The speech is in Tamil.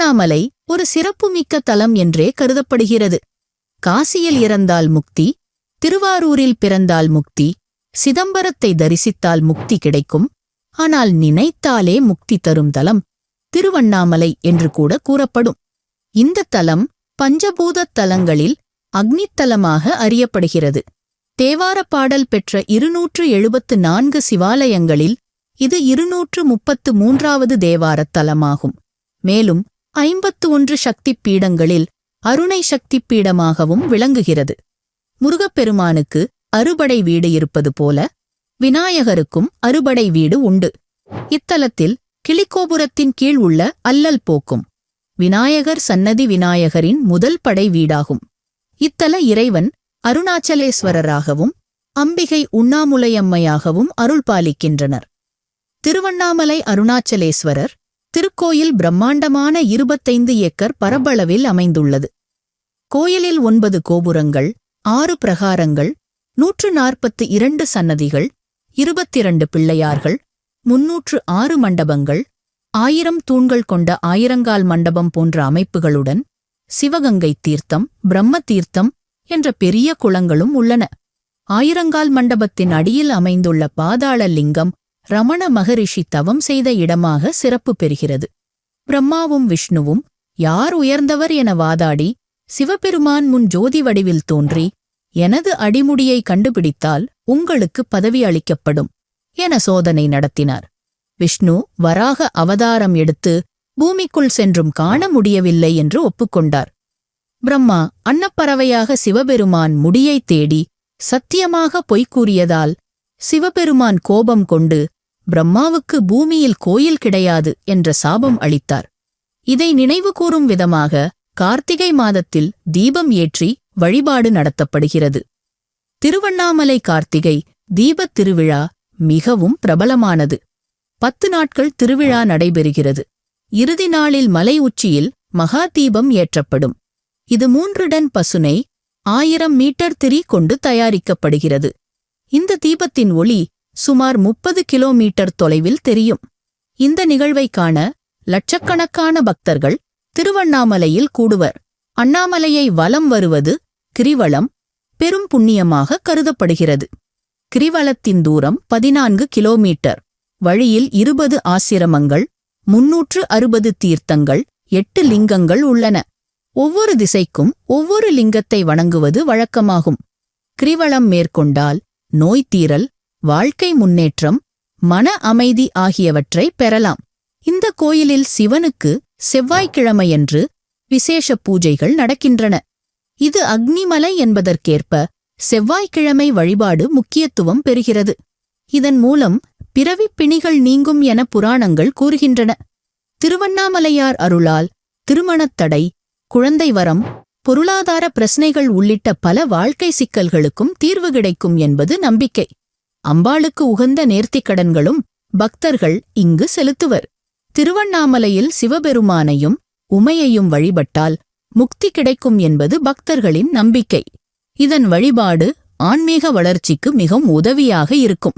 திருவண்ணாமலை ஒரு சிறப்புமிக்க தலம் என்றே கருதப்படுகிறது. காசியில் இறந்தால் முக்தி, திருவாரூரில் பிறந்தால் முக்தி, சிதம்பரத்தை தரிசித்தால் முக்தி கிடைக்கும். ஆனால் நினைத்தாலே முக்தி தரும் தலம் திருவண்ணாமலை என்று கூட கூறப்படும். இந்த தலம் பஞ்சபூத தலங்களில் அக்னித்தலமாக அறியப்படுகிறது. தேவாரப் பாடல் பெற்ற 274 சிவாலயங்களில் இது 233வது தேவாரத் தலமாகும். மேலும் 51 சக்தி பீடங்களில் அருணை சக்தி பீடமாகவும் விளங்குகிறது. முருகப்பெருமானுக்கு அறுபடை வீடு இருப்பது போல விநாயகருக்கும் அறுபடை வீடு உண்டு. இத்தலத்தில் கிளிக்கோபுரத்தின் கீழ் உள்ள அல்லல் போக்கும் விநாயகர் சன்னதி விநாயகரின் முதல் படை வீடாகும். இத்தல இறைவன் அருணாச்சலேஸ்வரராகவும் அம்பிகை உண்ணாமுலையம்மையாகவும் அருள் பாலிக்கின்றனர். திருவண்ணாமலை அருணாச்சலேஸ்வரர் திருக்கோயில் பிரம்மாண்டமான 25 ஏக்கர் பரப்பளவில் அமைந்துள்ளது. கோயிலில் 9 கோபுரங்கள், 6 பிரகாரங்கள், 142 சன்னதிகள், 22 பிள்ளையார்கள், 306 மண்டபங்கள், 1000 தூண்கள் கொண்ட ஆயிரங்கால் மண்டபம் போன்ற அமைப்புகளுடன் சிவகங்கை தீர்த்தம், பிரம்ம தீர்த்தம் என்ற பெரிய குளங்களும் உள்ளன. ஆயிரங்கால் மண்டபத்தின் அடியில் அமைந்துள்ள பாதாள லிங்கம் ரமண மகரிஷி தவம் செய்த இடமாக சிறப்பு பெறுகிறது. பிரம்மாவும் விஷ்ணுவும் யார் உயர்ந்தவர் என வாதாடி சிவபெருமான் முன் ஜோதி வடிவில் தோன்றி, எனது அடிமுடியை கண்டுபிடித்தால் உங்களுக்கு பதவி அளிக்கப்படும் என சோதனை நடத்தினார். விஷ்ணு வராக அவதாரம் எடுத்து பூமிக்குள் சென்றும் காண முடியவில்லை என்று ஒப்புக்கொண்டார். பிரம்மா அன்னப்பறவையாக சிவபெருமான் முடியை தேடி சத்தியமாக பொய் கூறியதால் சிவபெருமான் கோபம் கொண்டு பிரம்மாவுக்கு பூமியில் கோயில் கிடையாது என்ற சாபம் அளித்தார். இதை நினைவு கூறும் விதமாக கார்த்திகை மாதத்தில் தீபம் ஏற்றி வழிபாடு நடத்தப்படுகிறது. திருவண்ணாமலை கார்த்திகை தீபத் திருவிழா மிகவும் பிரபலமானது. 10 நாட்கள் திருவிழா நடைபெறுகிறது. இறுதி நாளில் மலை உச்சியில் மகா தீபம் ஏற்றப்படும். இது 3 டன் பசுனை 1000 மீட்டர் திரி கொண்டு தயாரிக்கப்படுகிறது. இந்த தீபத்தின் ஒளி சுமார் 30 கிலோமீட்டர் தொலைவில் தெரியும். இந்த நிகழ்வை காண லட்சக்கணக்கான பக்தர்கள் திருவண்ணாமலையில் கூடுவர். அண்ணாமலையை வலம் வருவது கிரிவலம் பெரும் புண்ணியமாக கருதப்படுகிறது. கிரிவலத்தின் தூரம் 14 கிலோமீட்டர். வழியில் 20 ஆசிரமங்கள், 360 தீர்த்தங்கள், 8 லிங்கங்கள் உள்ளன. ஒவ்வொரு திசைக்கும் ஒவ்வொரு லிங்கத்தை வணங்குவது வழக்கமாகும். கிரிவலம் மேற்கொண்டால் நோய் தீரல், வாழ்க்கை முன்னேற்றம், மன அமைதி ஆகியவற்றை பெறலாம். இந்த கோயிலில் சிவனுக்கு செவ்வாய்க்கிழமையன்று விசேஷ பூஜைகள் நடக்கின்றன. இது அக்னிமலை என்பதற்கேற்ப செவ்வாய்க்கிழமை வழிபாடு முக்கியத்துவம் பெறுகிறது. இதன் மூலம் பிறவிப் பிணிகள் நீங்கும் என புராணங்கள் கூறுகின்றன. திருவண்ணாமலையார் அருளால் திருமணத் தடை, குழந்தை வரம், பொருளாதார பிரச்சனைகள் உள்ளிட்ட பல வாழ்க்கை சிக்கல்களுக்கும் தீர்வு கிடைக்கும் என்பது நம்பிக்கை. அம்பாளுக்கு உகந்த நேர்த்திக்கடன்களும் பக்தர்கள் இங்கு செலுத்துவர். திருவண்ணாமலையில் சிவபெருமானையும் உமையையும் வழிபட்டால் முக்தி கிடைக்கும் என்பது பக்தர்களின் நம்பிக்கை. இதன் வழிபாடு ஆன்மீக வளர்ச்சிக்கு மிகவும் உதவியாக இருக்கும்.